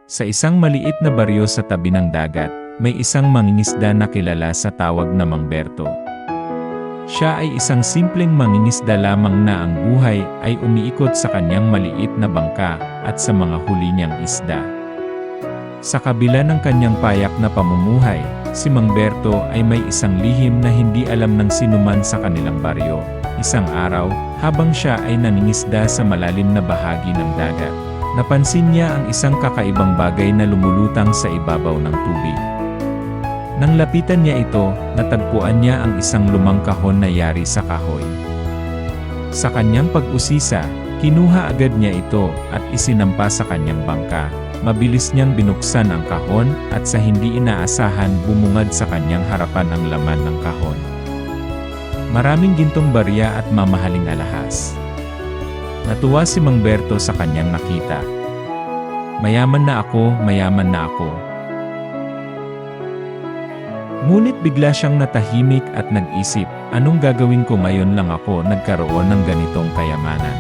Sa isang maliit na baryo sa tabi ng dagat, may isang mangingisda na kilala sa tawag na Mang Berto. Siya ay isang simpleng mangingisda lamang na ang buhay ay umiikot sa kanyang maliit na bangka at sa mga huli niyang isda. Sa kabila ng kanyang payak na pamumuhay, si Mang Berto ay may isang lihim na hindi alam ng sinuman sa kanilang baryo. Isang araw, habang siya ay naningisda sa malalim na bahagi ng dagat, napansin niya ang isang kakaibang bagay na lumulutang sa ibabaw ng tubig. Nang lapitan niya ito, natagpuan niya ang isang lumang kahon na yari sa kahoy. Sa kanyang pag-usisa, kinuha agad niya ito at isinampa sa kanyang bangka. Mabilis niyang binuksan ang kahon at sa hindi inaasahan bumungad sa kanyang harapan ang laman ng kahon. Maraming gintong barya at mamahaling alahas. Natuwa si Mang Berto sa kanyang nakita. Mayaman na ako, mayaman na ako. Ngunit bigla siyang natahimik at nag-isip, anong gagawin ko ngayon lang ako nagkaroon ng ganitong kayamanan?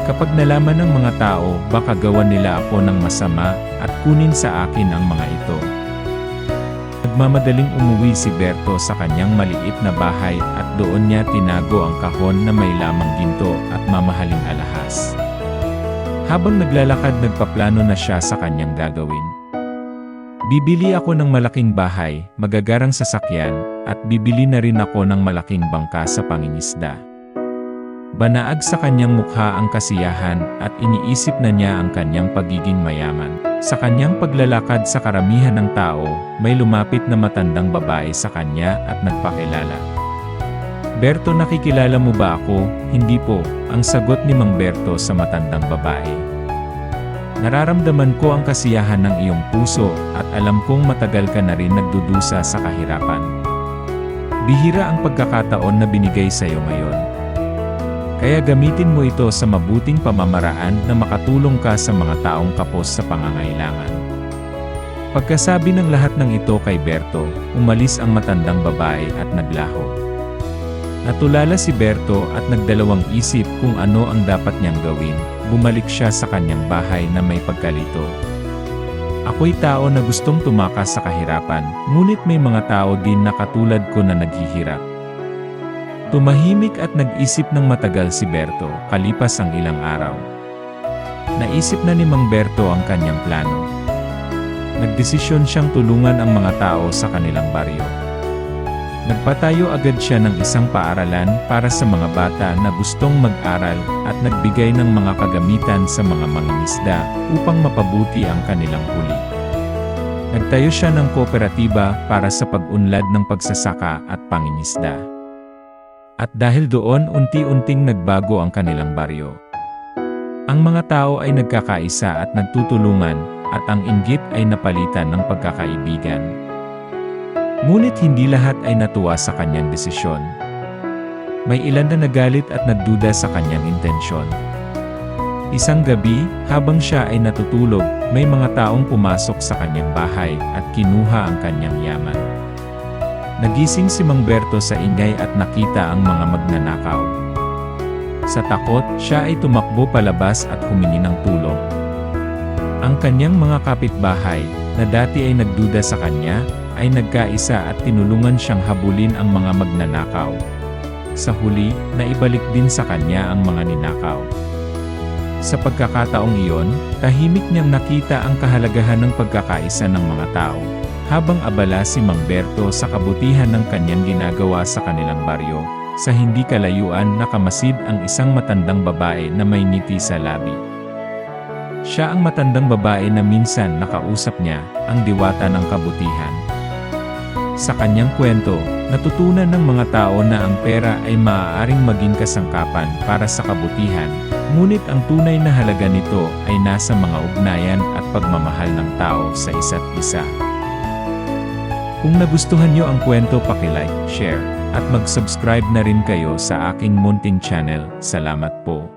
Kapag nalaman ng mga tao, baka gawan nila ako ng masama at kunin sa akin ang mga ito. Nagmamadaling umuwi si Berto sa kanyang maliit na bahay at doon niya tinago ang kahon na may lamang ginto at mamahaling alahas. Habang naglalakad, nagpaplano na siya sa kanyang gagawin. Bibili ako ng malaking bahay, magagarang sasakyan, at bibili na rin ako ng malaking bangka sa pangingisda. Banaag sa kanyang mukha ang kasiyahan at iniisip na niya ang kanyang pagiging mayaman. Sa kanyang paglalakad sa karamihan ng tao, may lumapit na matandang babae sa kanya at nagpakilala. Berto, nakikilala mo ba ako? Hindi po, ang sagot ni Mang Berto sa matandang babae. Nararamdaman ko ang kasiyahan ng iyong puso at alam kong matagal ka na rin nagdudusa sa kahirapan. Bihira ang pagkakataon na binigay sa iyo ngayon. Kaya gamitin mo ito sa mabuting pamamaraan na makatulong ka sa mga taong kapos sa pangangailangan. Pagkasabi ng lahat ng ito kay Berto, umalis ang matandang babae at naglaho. Natulala si Berto at nagdalawang isip kung ano ang dapat niyang gawin. Bumalik siya sa kanyang bahay na may pagkalito. Ako'y tao na gustong tumakas sa kahirapan, ngunit may mga tao din na katulad ko na naghihirap. Tumahimik at nag-isip ng matagal si Berto, kalipas ang ilang araw. Naisip na ni Mang Berto ang kanyang plano. Nagdesisyon siyang tulungan ang mga tao sa kanilang baryo. Nagpatayo agad siya ng isang paaralan para sa mga bata na gustong mag-aral at nagbigay ng mga kagamitan sa mga mangingisda upang mapabuti ang kanilang huli. Nagtayo siya ng kooperatiba para sa pag-unlad ng pagsasaka at pangingisda. At dahil doon, unti-unting nagbago ang kanilang baryo. Ang mga tao ay nagkakaisa at nagtutulungan, at ang inggit ay napalitan ng pagkakaibigan. Ngunit hindi lahat ay natuwa sa kanyang desisyon. May ilan na nagalit at nagduda sa kanyang intensyon. Isang gabi, habang siya ay natutulog, may mga taong pumasok sa kanyang bahay at kinuha ang kanyang yaman. Nagising si Mang Berto sa ingay at nakita ang mga magnanakaw. Sa takot, siya ay tumakbo palabas at humingi ng tulong. Ang kanyang mga kapitbahay, na dati ay nagduda sa kanya, ay nagkaisa at tinulungan siyang habulin ang mga magnanakaw. Sa huli, naibalik din sa kanya ang mga ninakaw. Sa pagkakataong iyon, tahimik niyang nakita ang kahalagahan ng pagkakaisa ng mga tao. Habang abala si Mang Berto sa kabutihan ng kanyang ginagawa sa kanilang baryo, sa hindi kalayuan nakamasid ang isang matandang babae na may ngiti sa labi. Siya ang matandang babae na minsan nakausap niya, ang diwata ng kabutihan. Sa kanyang kwento, natutunan ng mga tao na ang pera ay maaaring maging kasangkapan para sa kabutihan, ngunit ang tunay na halaga nito ay nasa mga ugnayan at pagmamahal ng tao sa isa't isa. Kung nagustuhan niyo ang kwento, paki-like, share, at mag-subscribe na rin kayo sa aking munting channel. Salamat po.